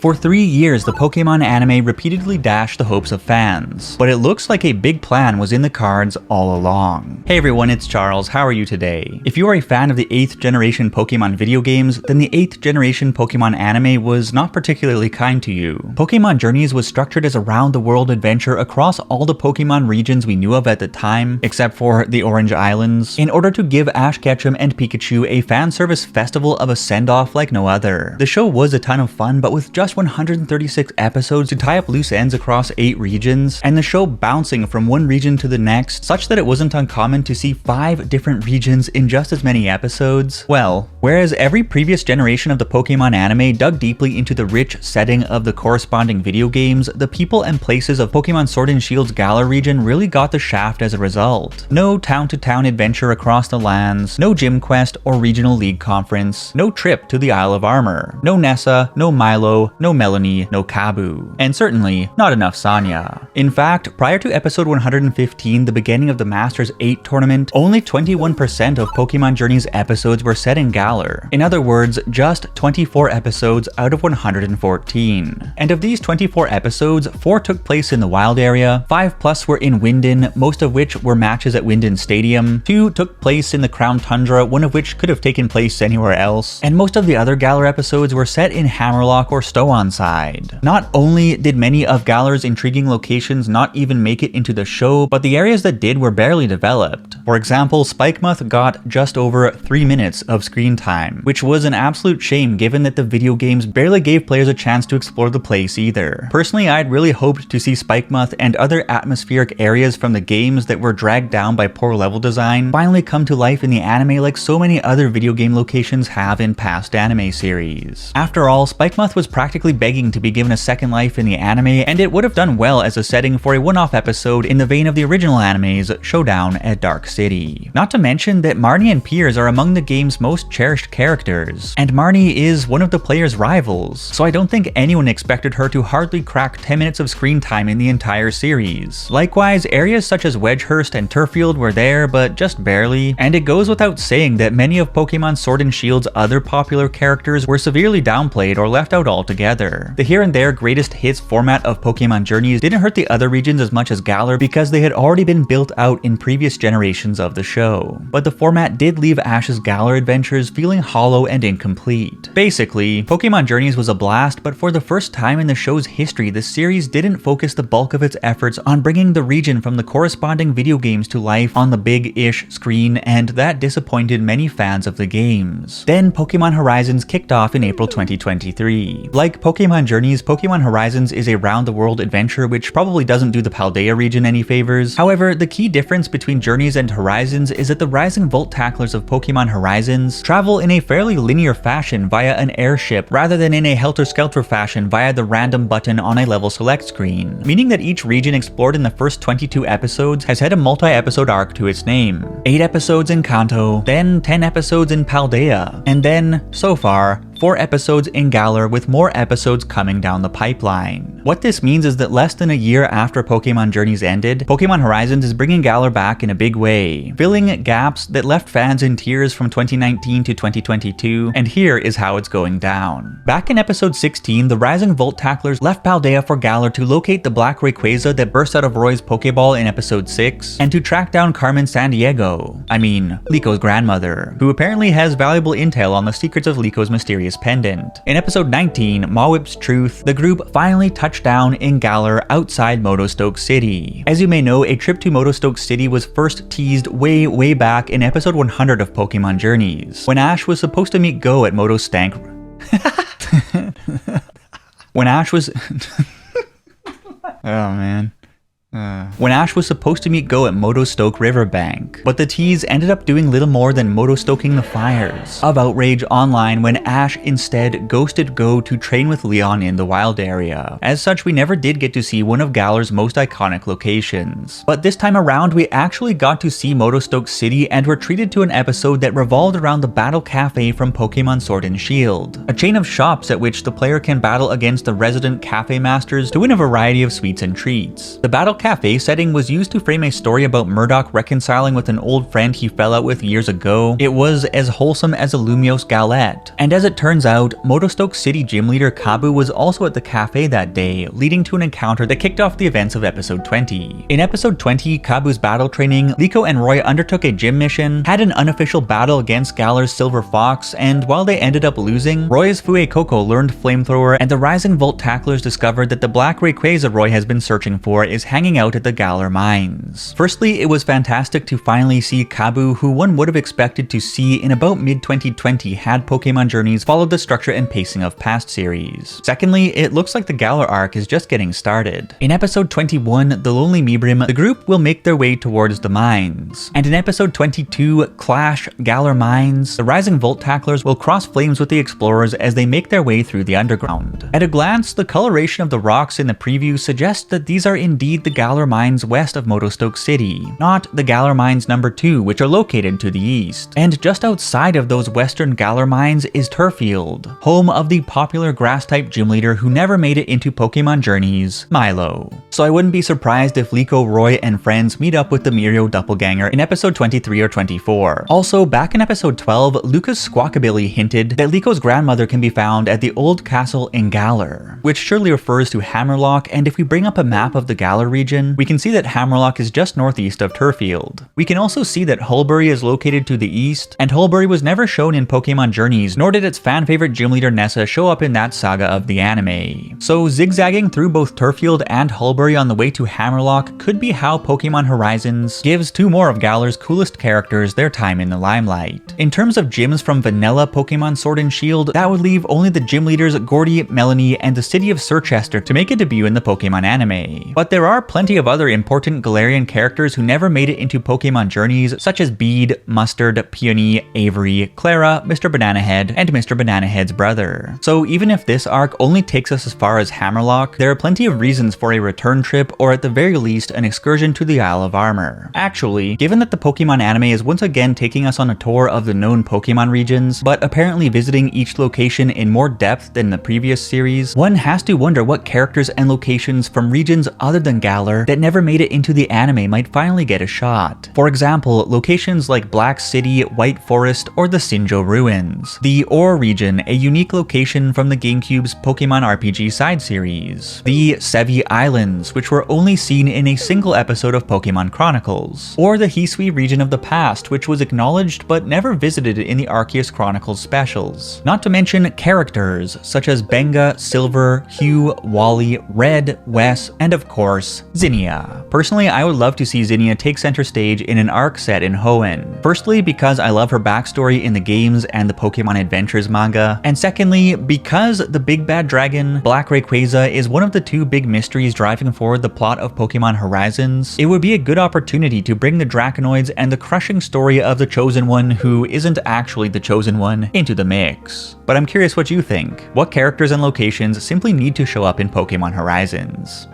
For 3 years, the Pokémon anime repeatedly dashed the hopes of fans, but it looks like a big plan was in the cards all along. Hey everyone, it's Charles, how are you today? If you are a fan of the 8th generation Pokémon video games, then the 8th generation Pokémon anime was not particularly kind to you. Pokémon Journeys was structured as a round-the-world adventure across all the Pokémon regions we knew of at the time, except for the Orange Islands, in order to give Ash Ketchum and Pikachu a fan service festival of a send-off like no other. The show was a ton of fun, but with just 136 episodes to tie up loose ends across 8 regions, and the show bouncing from one region to the next, such that it wasn't uncommon to see 5 different regions in just as many episodes. Well, whereas every previous generation of the Pokémon anime dug deeply into the rich setting of the corresponding video games, the people and places of Pokémon Sword and Shield's Galar region really got the shaft as a result. No town-to-town adventure across the lands, no gym quest or regional league conference, no trip to the Isle of Armor, no Nessa, no Milo, no Melanie, no Kabu, and certainly not enough Sanya. In fact, prior to episode 115, the beginning of the Masters 8 tournament, only 21% of Pokémon Journeys episodes were set in Galar. In other words, just 24 episodes out of 114. And of these 24 episodes, 4 took place in the wild area, 5 plus were in Wyndon, most of which were matches at Wyndon Stadium, 2 took place in the Crown Tundra, one of which could have taken place anywhere else, and most of the other Galar episodes were set in Hammerlock or Stow-on-Side. Not only did many of Galar's intriguing locations not even make it into the show, but the areas that did were barely developed. For example, Spikemuth got just over 3 minutes of screen time, which was an absolute shame given that the video games barely gave players a chance to explore the place either. Personally, I'd really hoped to see Spikemuth and other atmospheric areas from the games that were dragged down by poor level design finally come to life in the anime like so many other video game locations have in past anime series. After all, Spikemuth was practically begging to be given a second life in the anime, and it would have done well as a setting for a one-off episode in the vein of the original anime's Showdown at Dark City. Not to mention that Marnie and Piers are among the game's most cherished characters, and Marnie is one of the player's rivals, so I don't think anyone expected her to hardly crack 10 minutes of screen time in the entire series. Likewise, areas such as Wedgehurst and Turffield were there, but just barely, and it goes without saying that many of Pokemon Sword and Shield's other popular characters were severely downplayed or left out altogether. The here and there greatest hits format of Pokémon Journeys didn't hurt the other regions as much as Galar because they had already been built out in previous generations of the show. But the format did leave Ash's Galar adventures feeling hollow and incomplete. Basically, Pokémon Journeys was a blast, but for the first time in the show's history, the series didn't focus the bulk of its efforts on bringing the region from the corresponding video games to life on the big-ish screen, and that disappointed many fans of the games. Then Pokémon Horizons kicked off in April 2023. Like Pokémon Journeys, Pokémon Horizons is a round-the-world adventure which probably doesn't do the Paldea region any favors. However, the key difference between Journeys and Horizons is that the Rising Volt Tacklers of Pokémon Horizons travel in a fairly linear fashion via an airship rather than in a helter-skelter fashion via the random button on a level select screen, meaning that each region explored in the first 22 episodes has had a multi-episode arc to its name. 8 episodes in Kanto, then 10 episodes in Paldea, and then, so far, 4 episodes in Galar with more episodes coming down the pipeline. What this means is that less than a year after Pokémon Journeys ended, Pokémon Horizons is bringing Galar back in a big way, filling gaps that left fans in tears from 2019 to 2022, and here is how it's going down. Back in episode 16, the Rising Volt Tacklers left Paldea for Galar to locate the Black Rayquaza that burst out of Roy's Pokéball in episode 6, and to track down Carmen Sandiego, Lico's grandmother, who apparently has valuable intel on the secrets of Lico's mysterious pendant. In episode 19, Mawip's Truth, the group finally touched down in Galar outside Motostoke City. As you may know, a trip to Motostoke City was first teased way back in episode 100 of Pokémon Journeys, when Ash was supposed to meet Go at Motostank. When Ash was... Oh man. When Ash was supposed to meet Go at Motostoke Riverbank, but the tease ended up doing little more than motostoking the fires of outrage online when Ash instead ghosted Go to train with Leon in the wild area. As such, we never did get to see one of Galar's most iconic locations. But this time around, we actually got to see Motostoke City and were treated to an episode that revolved around the Battle Cafe from Pokémon Sword and Shield, a chain of shops at which the player can battle against the resident cafe masters to win a variety of sweets and treats. The Battle cafe setting was used to frame a story about Murdoch reconciling with an old friend he fell out with years ago, it was as wholesome as a Lumiose galette. And as it turns out, Motostoke City gym leader Kabu was also at the cafe that day, leading to an encounter that kicked off the events of episode 20. In episode 20, Kabu's battle training, Liko and Roy undertook a gym mission, had an unofficial battle against Galar's Silver Fox, and while they ended up losing, Roy's Fuecoco learned Flamethrower, and the Rising Volt tacklers discovered that the black Rayquaza Roy has been searching for is hanging out at the Galar Mines. Firstly, it was fantastic to finally see Kabu, who one would have expected to see in about mid-2020 had Pokémon Journeys followed the structure and pacing of past series. Secondly, it looks like the Galar arc is just getting started. In episode 21, The Lonely Mibrim, the group will make their way towards the mines. And in episode 22, Clash Galar Mines, the Rising Volt tacklers will cross flames with the explorers as they make their way through the underground. At a glance, the coloration of the rocks in the preview suggests that these are indeed the Galar Mines west of Motostoke City, not the Galar Mines number 2, which are located to the east. And just outside of those western Galar Mines is Turffield, home of the popular grass-type gym leader who never made it into Pokémon Journeys, Milo. So I wouldn't be surprised if Liko, Roy, and friends meet up with the Mirio doppelganger in episode 23 or 24. Also, back in episode 12, Lucas Squawkabilly hinted that Liko's grandmother can be found at the old castle in Galar, which surely refers to Hammerlock, and if we bring up a map of the Galar region, we can see that Hammerlock is just northeast of Turffield. We can also see that Hulbury is located to the east, and Hulbury was never shown in Pokémon Journeys, nor did its fan-favorite gym leader Nessa show up in that saga of the anime. So zigzagging through both Turffield and Hulbury on the way to Hammerlock could be how Pokémon Horizons gives two more of Galar's coolest characters their time in the limelight. In terms of gyms from vanilla Pokémon Sword and Shield, that would leave only the gym leaders Gordy, Melanie, and the city of Sirchester to make a debut in the Pokémon anime. But there are plenty of other important Galarian characters who never made it into Pokémon Journeys, such as Bede, Mustard, Peony, Avery, Clara, Mr. Banana Head, and Mr. Banana Head's brother. So even if this arc only takes us as far as Hammerlock, there are plenty of reasons for a return trip, or at the very least, an excursion to the Isle of Armor. Actually, given that the Pokémon anime is once again taking us on a tour of the known Pokémon regions, but apparently visiting each location in more depth than the previous series, one has to wonder what characters and locations from regions other than Galar that never made it into the anime might finally get a shot. For example, locations like Black City, White Forest, or the Sinjo Ruins. The Ore region, a unique location from the GameCube's Pokémon RPG side series. The Sevi Islands, which were only seen in a single episode of Pokémon Chronicles. Or the Hisui region of the past, which was acknowledged but never visited in the Arceus Chronicles specials. Not to mention characters such as Benga, Silver, Hugh, Wally, Red, Wes, and of course, Zinnia. Personally, I would love to see Zinnia take center stage in an arc set in Hoenn. Firstly, because I love her backstory in the games and the Pokémon Adventures manga, and secondly, because the big bad dragon, Black Rayquaza, is one of the two big mysteries driving forward the plot of Pokémon Horizons, it would be a good opportunity to bring the Draconoids and the crushing story of the Chosen One, who isn't actually the Chosen One, into the mix. But I'm curious what you think. What characters and locations simply need to show up in Pokémon Horizons?